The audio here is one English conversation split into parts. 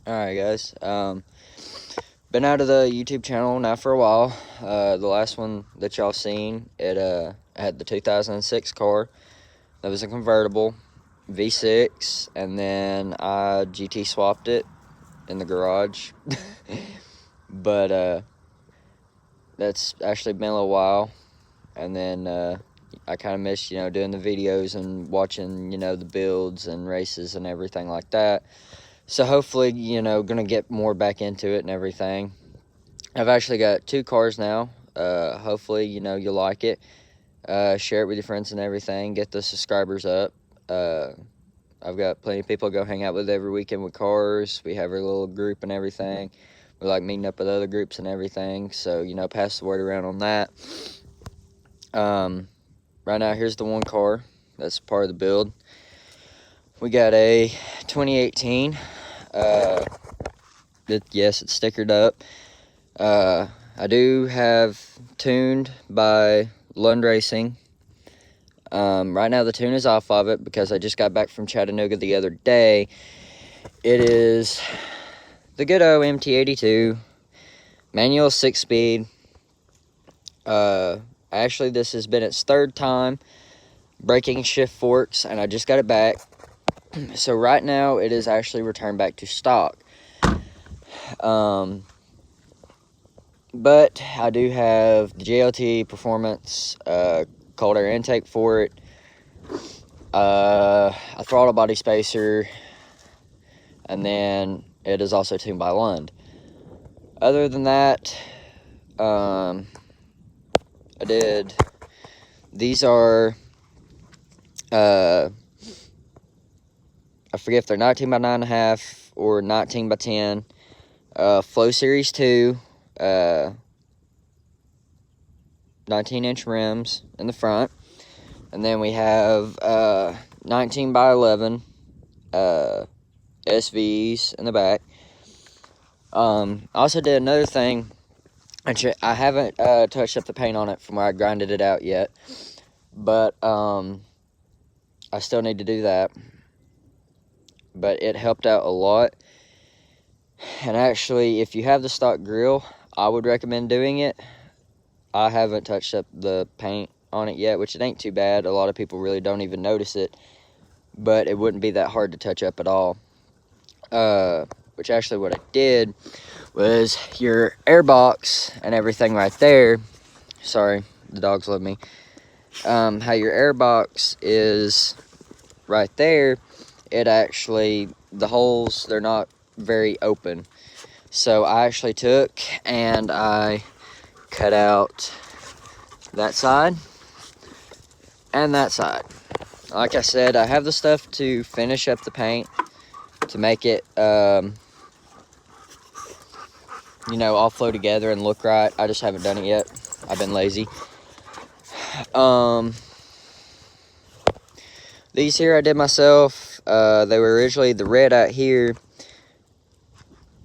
Alright guys, been out of the YouTube channel now for a while. The last one that y'all seen, it had the 2006 car. That was a convertible, V6, and then I GT swapped it in the garage. But that's actually been a little while. And then I kind of miss, doing the videos and watching, the builds and races and everything like that. So hopefully, gonna get more back into it and everything. I've actually got 2 cars now. Hopefully, you'll like it. Share it with your friends and everything. Get the subscribers up. I've got plenty of people to go hang out with every weekend with cars. We have our little group and everything. We like meeting up with other groups and everything. So, pass the word around on that. Right now, here's the one car that's part of the build. We got a 2018. Yes, it's stickered up. I do have tuned by Lund Racing. Right now the tune is off of it because I just got back from Chattanooga the other day. It is the good old MT82 manual 6-speed. Actually, this has been its 3rd time breaking shift forks, and I just got it back. So right now it is actually returned back to stock. But I do have the JLT Performance cold air intake for it, a throttle body spacer, and then it is also tuned by Lund. Other than that, I did, these are, I forget if they're 19 by 9.5 or 19 by 10, Flow Series 2, 19-inch rims in the front, and then we have 19 by 11 SVs in the back. I also did another thing. I haven't touched up the paint on it from where I grinded it out yet, but I still need to do that. But it helped out a lot. And actually, if you have the stock grill, I would recommend doing it. I haven't touched up the paint on it yet, which it ain't too bad. A lot of people really don't even notice it, but it wouldn't be that hard to touch up at all. Which actually what I did was your air box and everything right there. Sorry, the dogs love me. How your air box is right there, it actually, the holes, they're not very open. So I actually took and I cut out that side and that side. Like I said, I have the stuff to finish up the paint to make it, all flow together and look right. I just haven't done it yet. I've been lazy. These here I did myself. They were originally the red out here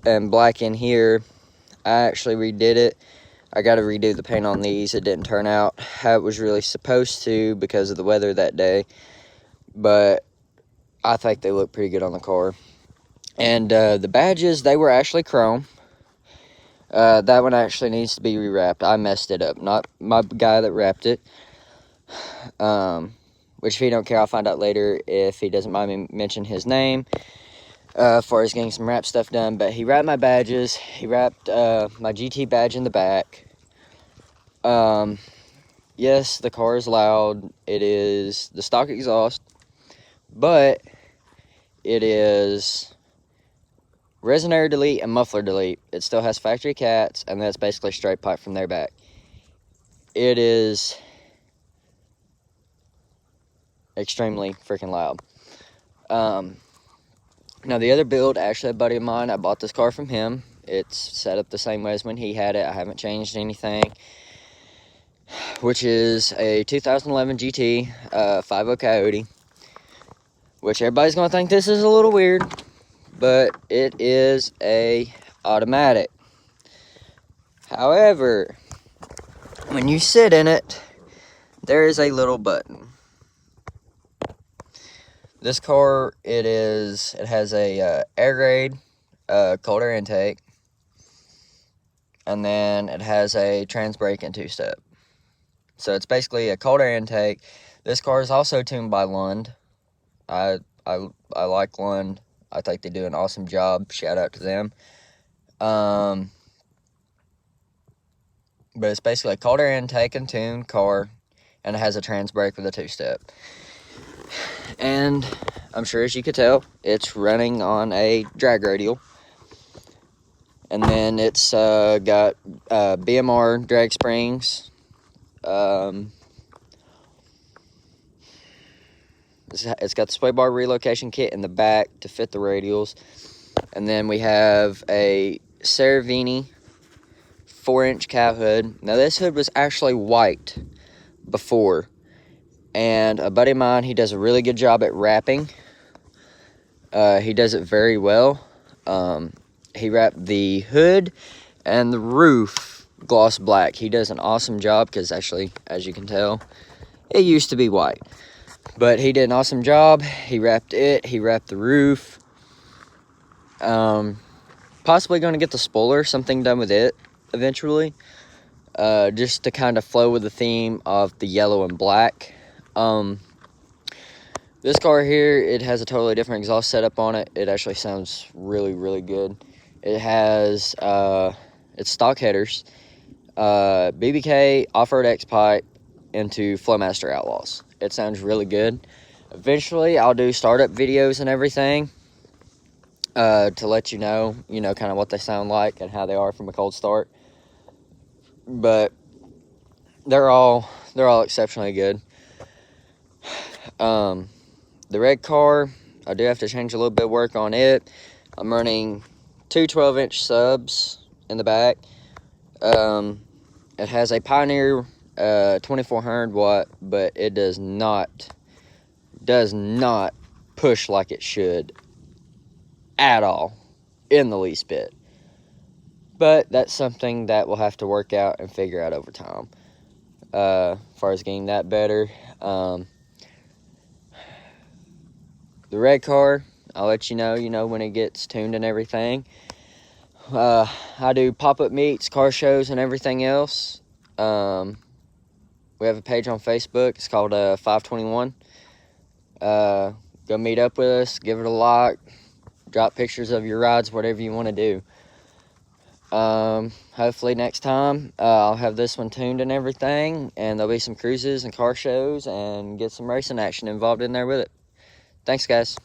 and black in here. I actually redid it. I got to redo the paint on these. It didn't turn out how it was really supposed to because of the weather that day. But I think they look pretty good on the car. And the badges, they were actually chrome. That one actually needs to be rewrapped. I messed it up. Not my guy that wrapped it. Which if he don't care, I'll find out later if he doesn't mind me mention his name. As far as getting some wrap stuff done. But he wrapped my badges. He wrapped my GT badge in the back. Yes, the car is loud. It is the stock exhaust. But it is resonator delete and muffler delete. It still has factory cats, and that's basically straight pipe from their back. It is extremely freaking loud. Now the other build, actually a buddy of mine, I bought this car from him. It's set up the same way as when he had it. I haven't changed anything. Which is a 2011 GT 5.0 Coyote. Which everybody's going to think this is a little weird. But it is a automatic. However, when you sit in it, there is a little button. This car, it has a air grade cold air intake, and then it has a trans brake and 2-step. So it's basically a cold air intake. This car is also tuned by Lund. I like Lund. I think they do an awesome job. Shout out to them. But it's basically a cold air intake and tuned car, and it has a trans brake with a 2-step. And I'm sure, as you could tell, it's running on a drag radial. And then it's got BMR drag springs. It's got the sway bar relocation kit in the back to fit the radials. And then we have a Cervini 4-inch cow hood. Now, this hood was actually white before. And a buddy of mine, he does a really good job at wrapping. He does it very well. He wrapped the hood and the roof gloss black. He does an awesome job because, actually, as you can tell, it used to be white. But he did an awesome job. He wrapped it. He wrapped the roof. Possibly going to get the spoiler, something done with it eventually. Just to kind of flow with the theme of the yellow and black. This car here, it has a totally different exhaust setup on it. It actually sounds really, really good. It has, it's stock headers, BBK, Off-Road X-Pipe, into Flowmaster Outlaws. It sounds really good. Eventually, I'll do startup videos and everything to let you know, kind of what they sound like and how they are from a cold start. But they're all exceptionally good. The red car, I do have to change a little bit of work on it. I'm running two 12-inch subs in the back. It has a Pioneer 2400 watt, but it does not push like it should at all, in the least bit. But that's something that we'll have to work out and figure out over time. As far as getting that better. The red car, I'll let you know, when it gets tuned and everything. I do pop-up meets, car shows, and everything else. We have a page on Facebook. It's called 521. Go meet up with us. Give it a like. Drop pictures of your rides, whatever you want to do. Hopefully next time I'll have this one tuned and everything, and there'll be some cruises and car shows and get some racing action involved in there with it. Thanks, guys.